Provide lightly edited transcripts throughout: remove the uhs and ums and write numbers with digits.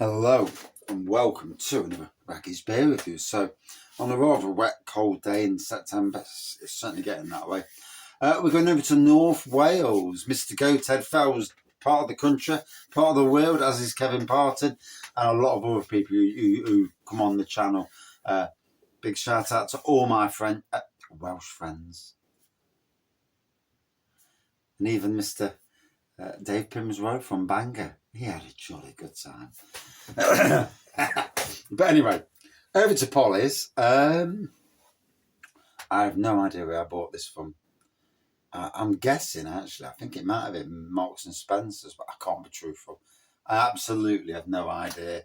Hello and welcome to another Raggy's Beer Review. So, on a rather wet, cold day in September, it's certainly getting that way. We're going over to North Wales. Mr. Goathead Fell's part of the country, part of the world, as is Kevin Parton, and a lot of other people who come on the channel. Big shout out to all my Welsh friends, and even Mr. Dave Primsrow from Bangor. He had a jolly good time. But anyway, over to Pollys. I have no idea where I bought this from. I'm guessing, actually. I think it might have been Marks and Spencer's, but I can't be truthful. I absolutely have no idea.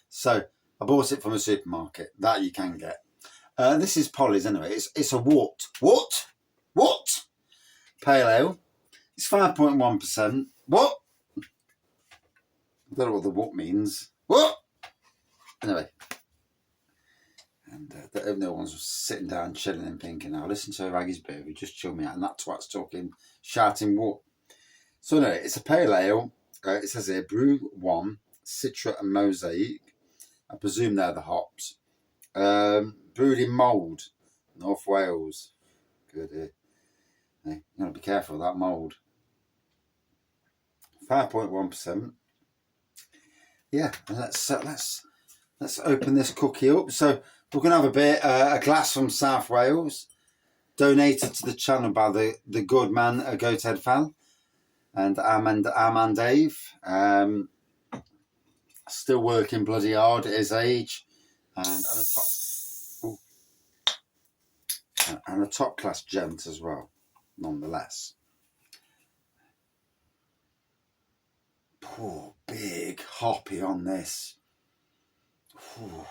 So I bought it from a supermarket. That you can get. This is Pollys anyway. It's a Whut. Whut? Pale ale. It's 5.1%. What? I don't know what the Whut means. What? Anyway. And no one's sitting down, chilling and thinking, I'll listen to a Raggy's Beer, we just chill me out. And that twat's talking, shouting Whut. So anyway, it's a pale ale. It says here, Brew 1, Citra and Mosaic. I presume they're the hops. Brewed in mould, North Wales. Good. You've got to be careful of that mould. 5.1%. Yeah, let's open this cookie up. So we're going to have a glass from South Wales, donated to the channel by the good man Goathead Fell and our man Dave. Still working bloody hard at his age, and a top class gent as well, nonetheless. Poor big hoppy on this. Whew.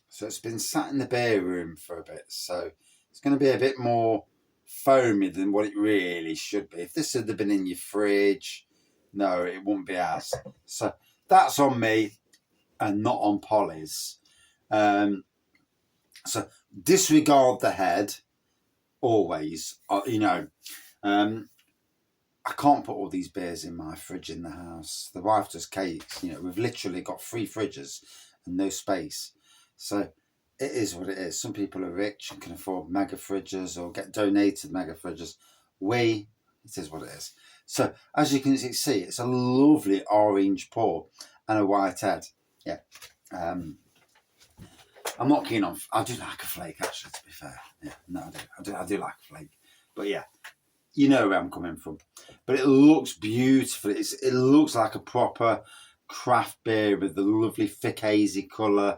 So it's been sat in the beer room for a bit, so it's going to be a bit more foamy than what it really should be. If this had been in your fridge, no, it wouldn't be as. So that's on me and not on Pollys. So disregard the head always. I can't put all these beers in my fridge in the house. The wife does cakes. We've literally got 3 fridges and no space. So it is what it is. Some people are rich and can afford mega fridges or get donated mega fridges. It is what it is. So as you can see, it's a lovely orange pour and a white head. Yeah. I'm not keen on. I do like a flake, actually. To be fair, yeah, no, I do like a flake. But yeah, you know where I'm coming from. But it looks beautiful. It looks like a proper craft beer with the lovely thick hazy colour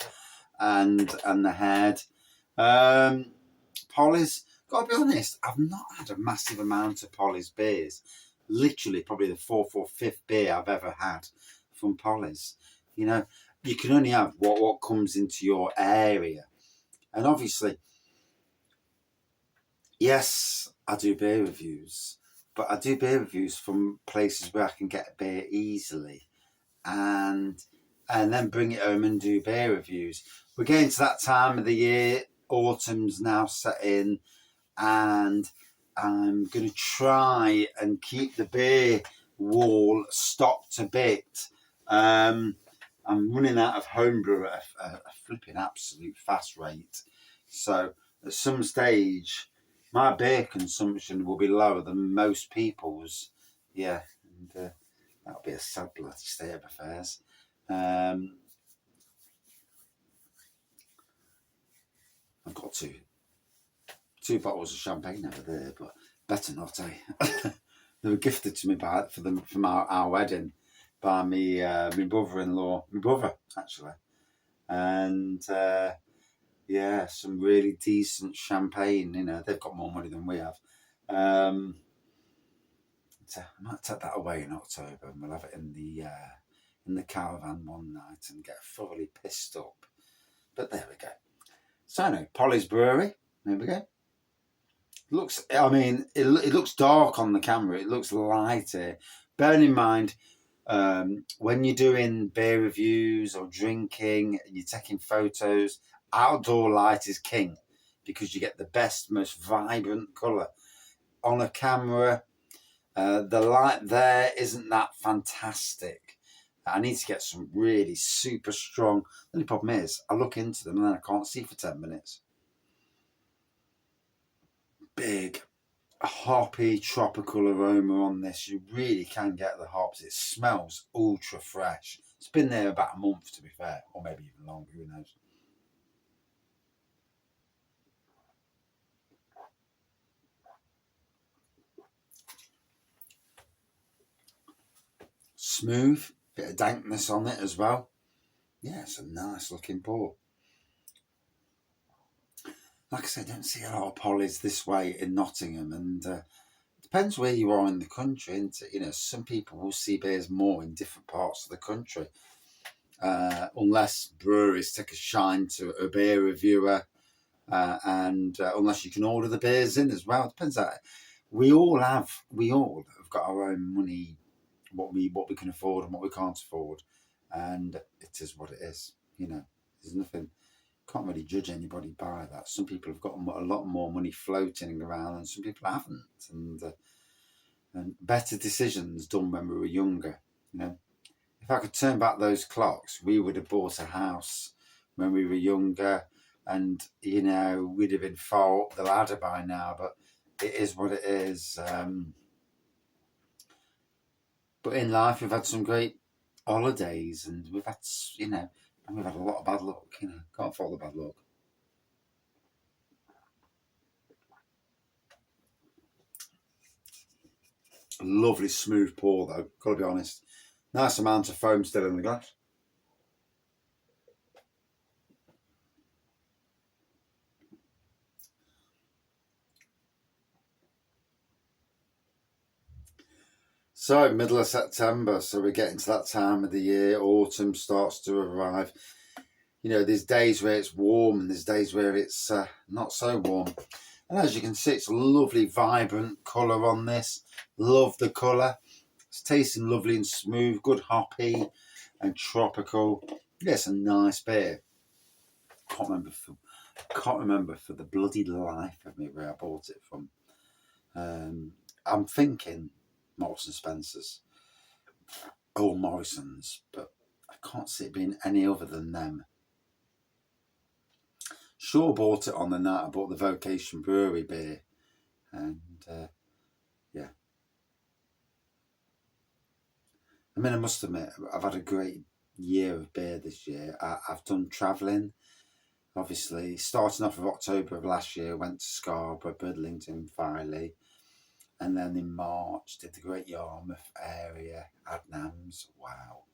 and the head. Pollys, gotta be honest, I've not had a massive amount of Pollys beers. Literally, probably the 4th or 5th beer I've ever had from Pollys. You can only have what comes into your area. And obviously, yes, I do beer reviews, but I do beer reviews from places where I can get a beer easily and then bring it home and do beer reviews. We're getting to that time of the year. Autumn's now set in, and I'm going to try and keep the beer wall stocked a bit. I'm running out of homebrew at a flipping absolute fast rate. So at some stage, my beer consumption will be lower than most people's. Yeah, and that'll be a sad bloody state of affairs. I've got two bottles of champagne over there, but better not, eh? They were gifted to me from our wedding by my brother-in-law, my brother actually, and yeah, some really decent champagne. They've got more money than we have. So I might take that away in October, and we'll have it in the caravan one night and get thoroughly pissed up. But there we go. So anyway, Pollys Brewery. There we go. It looks dark on the camera. It looks light here. Bearing in mind, when you're doing beer reviews or drinking and you're taking photos, outdoor light is king because you get the best, most vibrant colour. on a camera, the light there isn't that fantastic. I need to get some really super strong. The only problem is I look into them and then I can't see for 10 minutes. Big hoppy tropical aroma on this. You really can get the hops. It smells ultra fresh. It's been there about a month, to be fair, or maybe even longer, who knows. Smooth, bit of dankness on it as well. Yeah, it's a nice looking pour. Like I said, I don't see a lot of Pollys this way in Nottingham, and it depends where you are in the country, isn't it? You know, some people will see beers more in different parts of the country, unless breweries take a shine to a beer reviewer, and unless you can order the beers in as well. It depends. We all have got our own money, what we can afford and what we can't afford, and it is what it is. You know, there's nothing. Can't really judge anybody by that. Some people have got a lot more money floating around, and some people haven't. And better decisions done when we were younger. You know, if I could turn back those clocks, we would have bought a house when we were younger, and you know, we'd have been far up the ladder by now. But it is what it is. But in life, we've had some great holidays, and we've had, you know, and we've had a lot of bad luck. You know, can't fault the bad luck. Lovely smooth pour though, gotta be honest. Nice amount of foam still in the glass. So, middle of September, so we're getting to that time of the year. Autumn starts to arrive. You know, there's days where it's warm and there's days where it's not so warm. And as you can see, it's a lovely, vibrant colour on this. Love the colour. It's tasting lovely and smooth, good hoppy and tropical. Yeah, it's a nice beer. Can't remember for the bloody life of me where I bought it from. I'm thinking Marks and Spencer's or Morrison's, but I can't see it being any other than them. Sure, bought it on the night I bought the Vocation Brewery beer, and yeah. I mean, I must admit, I've had a great year of beer this year. I've done travelling. Obviously, starting off of October of last year, went to Scarborough, Bridlington, Filey, and then in March did the Great Yarmouth area, Adnams. Wow!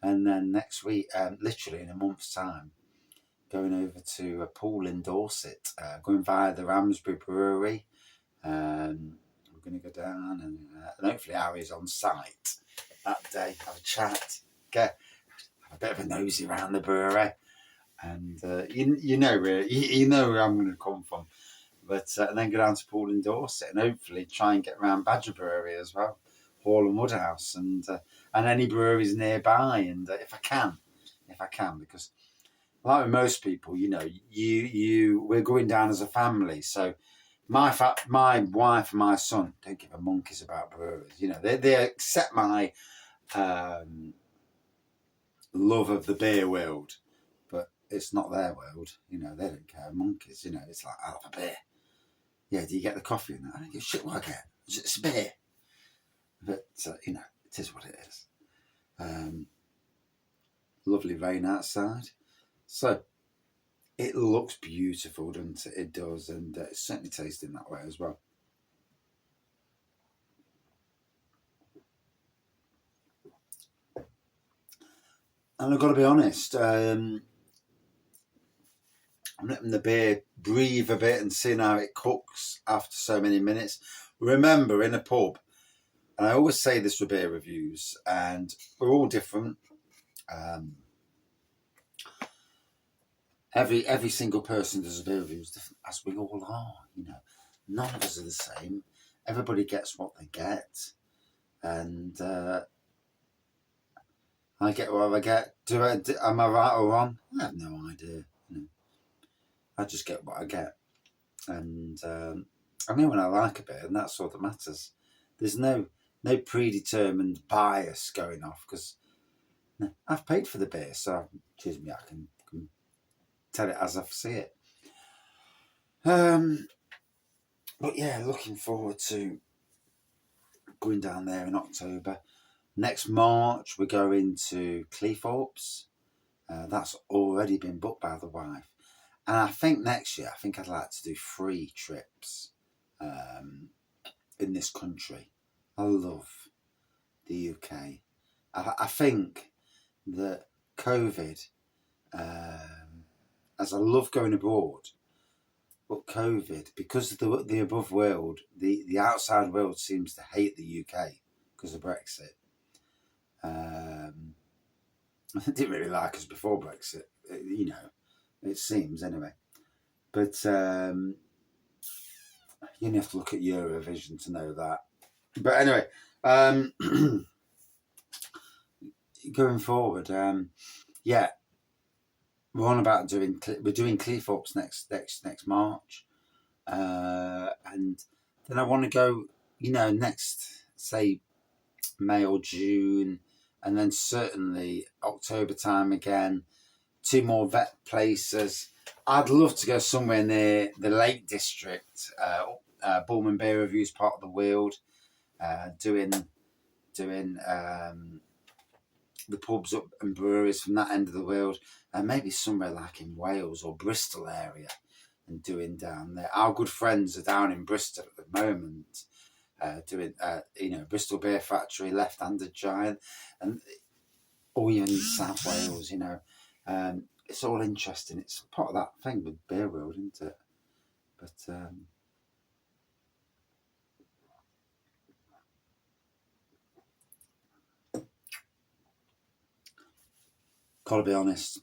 And then next week, literally in a month's time, going over to a pool in Dorset, going via the Ramsbury Brewery. We're going to go down and hopefully Harry's on site that day, have a chat, have a bit of a nosy around the brewery, and you know where I'm going to come from. But and then go down to Poole in Dorset and hopefully try and get around Badger Brewery as well, Hall and Woodhouse, and any breweries nearby. And if I can, because like with most people, you know, we're going down as a family. So my wife and my son don't give a monkeys about breweries. You know, they accept my love of the beer world, but it's not their world. You know, they don't care monkeys. You know, it's like, I love a beer. Yeah, do you get the coffee in that? I don't give a shit what I get. It's a beer. But, you know, it is what it is. Lovely rain outside. So, it looks beautiful, doesn't it? It does, and it's certainly tasting that way as well. And I've got to be honest, I'm letting the beer breathe a bit and seeing how it cooks after so many minutes. Remember, in a pub, and I always say this for beer reviews, and we're all different. Every single person does a beer review is different, as we all are. You know, none of us are the same. Everybody gets what they get, and I get what I get. Am I right or wrong? I have no idea. You know, I just get what I get, and I know when I like a beer, and that's all that matters. There's no predetermined bias going off, because I've paid for the beer, so excuse me, I can tell it as I see it. But yeah, looking forward to going down there in October. Next March, we're going to Cleethorpes. That's already been booked by the wife. And I think next year, I think I'd like to do 3 trips in this country. I love the UK. I think that COVID, as I love going abroad, but COVID, because of the above world, the outside world seems to hate the UK because of Brexit. They didn't really like us before Brexit, you know, it seems anyway. But you only have to look at Eurovision to know that. But anyway, going forward, yeah, we're doing Cleethorpes next March, and then I want to go, you know, next, say, May or June, and then certainly October time again. 2 more vet places. I'd love to go somewhere near the Lake District. Bullman Beer Review's part of the Weald, doing the pubs up and breweries from that end of the world, and maybe somewhere like in Wales or Bristol area, and doing down there. Our good friends are down in Bristol at the moment, doing you know, Bristol Beer Factory, Left Handed Giant, and or even South Wales, you know. It's all interesting. It's part of that thing with Beer World, isn't it? But gotta be honest,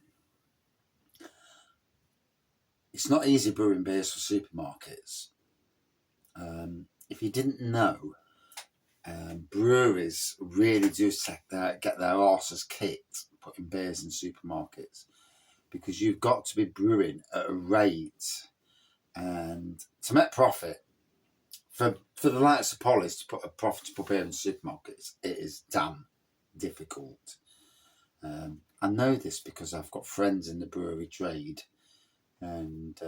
it's not easy brewing beers for supermarkets. If you didn't know, breweries really do get their arses kicked putting beers in supermarkets, because you've got to be brewing at a rate, and to make profit for the likes of Pollys to put a profitable beer in supermarkets, it is damn difficult. I know this because I've got friends in the brewery trade, and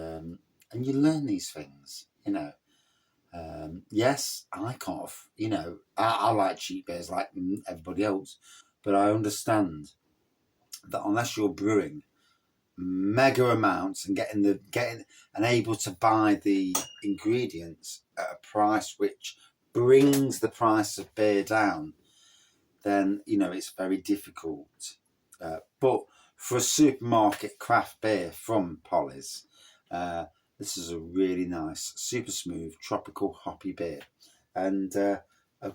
you learn these things, you know. Yes, I can't, you know, I like cheap beers like everybody else, but I understand that unless you're brewing mega amounts and getting and able to buy the ingredients at a price which brings the price of beer down, then, you know, it's very difficult. But for a supermarket craft beer from Pollys, this is a really nice, super smooth, tropical, hoppy beer. And a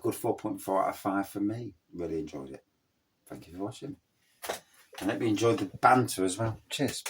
good 4.4 out of 5 for me. Really enjoyed it. Thank you for watching. And hope you enjoyed the banter as well. Cheers.